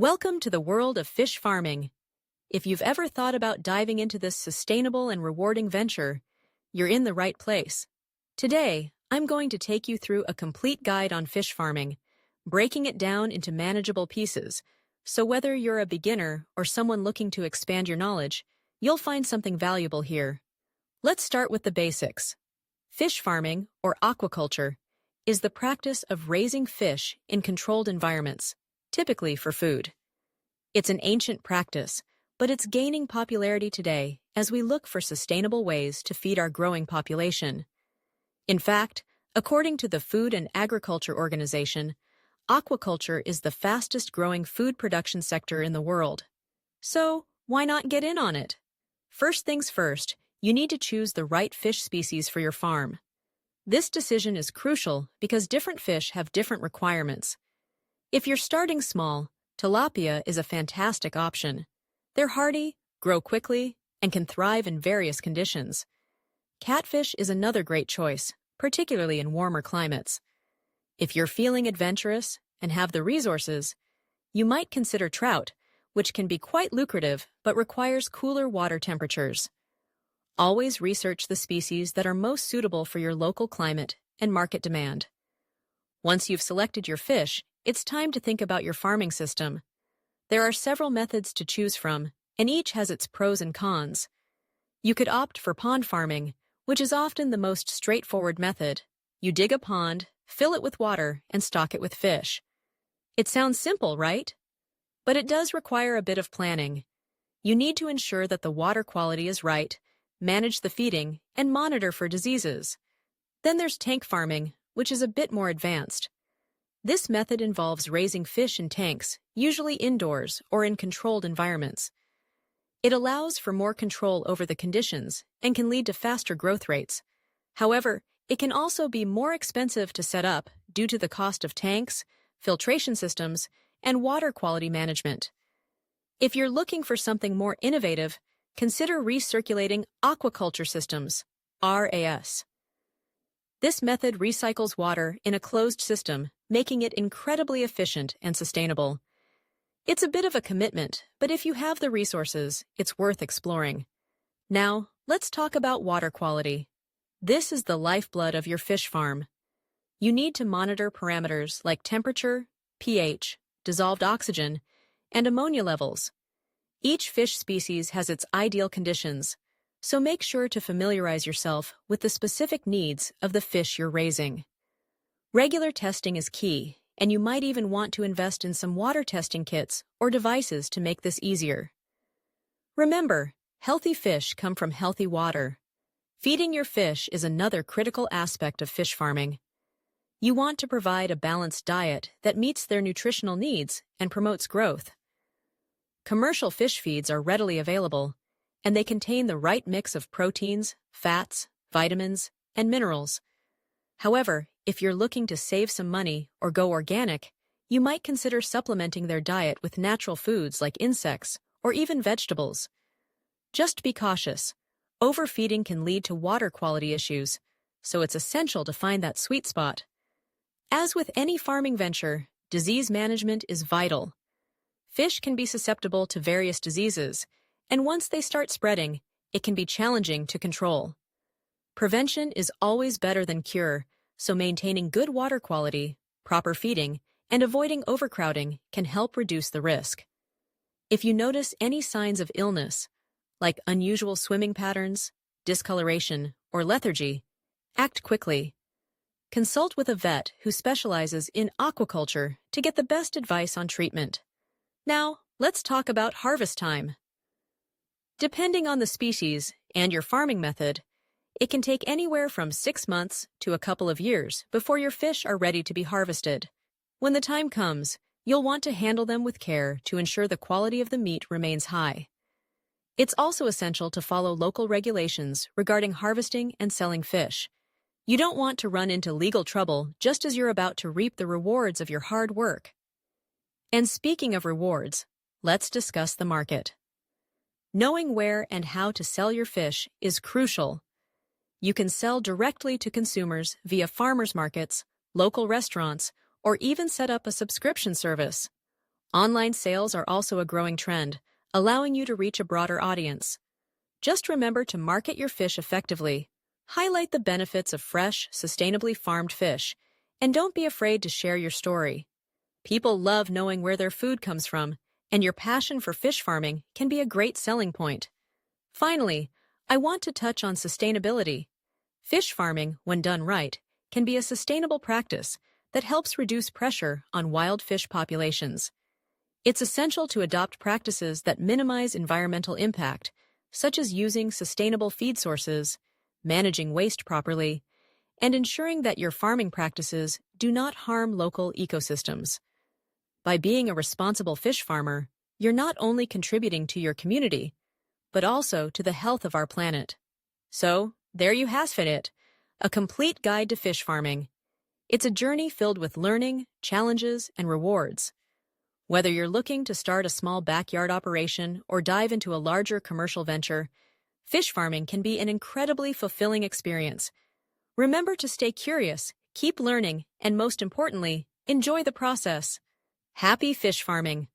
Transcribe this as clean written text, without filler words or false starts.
Welcome to the world of fish farming. If you've ever thought about diving into this sustainable and rewarding venture, you're in the right place. Today, I'm going to take you through a complete guide on fish farming, breaking it down into manageable pieces, so whether you're a beginner or someone looking to expand your knowledge, you'll find something valuable here. Let's start with the basics. Fish farming, or aquaculture, is the practice of raising fish in controlled environments, typically for food. It's an ancient practice, but it's gaining popularity today as we look for sustainable ways to feed our growing population. In fact, according to the Food and Agriculture Organization, aquaculture is the fastest-growing food production sector in the world. So, why not get in on it? First things first, you need to choose the right fish species for your farm. This decision is crucial because different fish have different requirements. If you're starting small, tilapia is a fantastic option. They're hardy, grow quickly, and can thrive in various conditions. Catfish is another great choice, particularly in warmer climates. If you're feeling adventurous and have the resources, you might consider trout, which can be quite lucrative but requires cooler water temperatures. Always research the species that are most suitable for your local climate and market demand. Once you've selected your fish, it's time to think about your farming system. There are several methods to choose from, and each has its pros and cons. You could opt for pond farming, which is often the most straightforward method. You dig a pond, fill it with water, and stock it with fish. It sounds simple, right? But it does require a bit of planning. You need to ensure that the water quality is right, manage the feeding, and monitor for diseases. Then there's tank farming, which is a bit more advanced. This method involves raising fish in tanks, usually indoors or in controlled environments. It allows for more control over the conditions and can lead to faster growth rates. However, it can also be more expensive to set up due to the cost of tanks, filtration systems, and water quality management. If you're looking for something more innovative, consider recirculating aquaculture systems, RAS. This method recycles water in a closed system, making it incredibly efficient and sustainable. It's a bit of a commitment, but if you have the resources, it's worth exploring. Now, let's talk about water quality. This is the lifeblood of your fish farm. You need to monitor parameters like temperature, pH, dissolved oxygen, and ammonia levels. Each fish species has its ideal conditions, so make sure to familiarize yourself with the specific needs of the fish you're raising. Regular testing is key, and you might even want to invest in some water testing kits or devices to make this easier. Remember, healthy fish come from healthy water. Feeding your fish is another critical aspect of fish farming. You want to provide a balanced diet that meets their nutritional needs and promotes growth. Commercial fish feeds are readily available, and they contain the right mix of proteins, fats, vitamins, and minerals. However, if you're looking to save some money or go organic, you might consider supplementing their diet with natural foods like insects or even vegetables. Just be cautious. Overfeeding can lead to water quality issues, so it's essential to find that sweet spot. As with any farming venture, disease management is vital. Fish can be susceptible to various diseases, and once they start spreading, it can be challenging to control. Prevention is always better than cure, so maintaining good water quality, proper feeding, and avoiding overcrowding can help reduce the risk. If you notice any signs of illness, like unusual swimming patterns, discoloration, or lethargy, act quickly. Consult with a vet who specializes in aquaculture to get the best advice on treatment. Now, let's talk about harvest time. Depending on the species and your farming method, it can take anywhere from 6 months to a couple of years before your fish are ready to be harvested. When the time comes, you'll want to handle them with care to ensure the quality of the meat remains high. It's also essential to follow local regulations regarding harvesting and selling fish. You don't want to run into legal trouble just as you're about to reap the rewards of your hard work. And speaking of rewards, let's discuss the market. Knowing where and how to sell your fish is crucial. You can sell directly to consumers via farmers markets, local restaurants, or even set up a subscription service. Online sales are also a growing trend, allowing you to reach a broader audience. Just remember to market your fish effectively. Highlight the benefits of fresh, sustainably farmed fish, and don't be afraid to share your story. People love knowing where their food comes from, and your passion for fish farming can be a great selling point. Finally, I want to touch on sustainability. Fish farming, when done right, can be a sustainable practice that helps reduce pressure on wild fish populations. It's essential to adopt practices that minimize environmental impact, such as using sustainable feed sources, managing waste properly, and ensuring that your farming practices do not harm local ecosystems. By being a responsible fish farmer, you're not only contributing to your community, but also to the health of our planet. So, there you have it, a complete guide to fish farming. It's a journey filled with learning, challenges, and rewards. Whether you're looking to start a small backyard operation or dive into a larger commercial venture, fish farming can be an incredibly fulfilling experience. Remember to stay curious, keep learning, and most importantly, enjoy the process. Happy fish farming!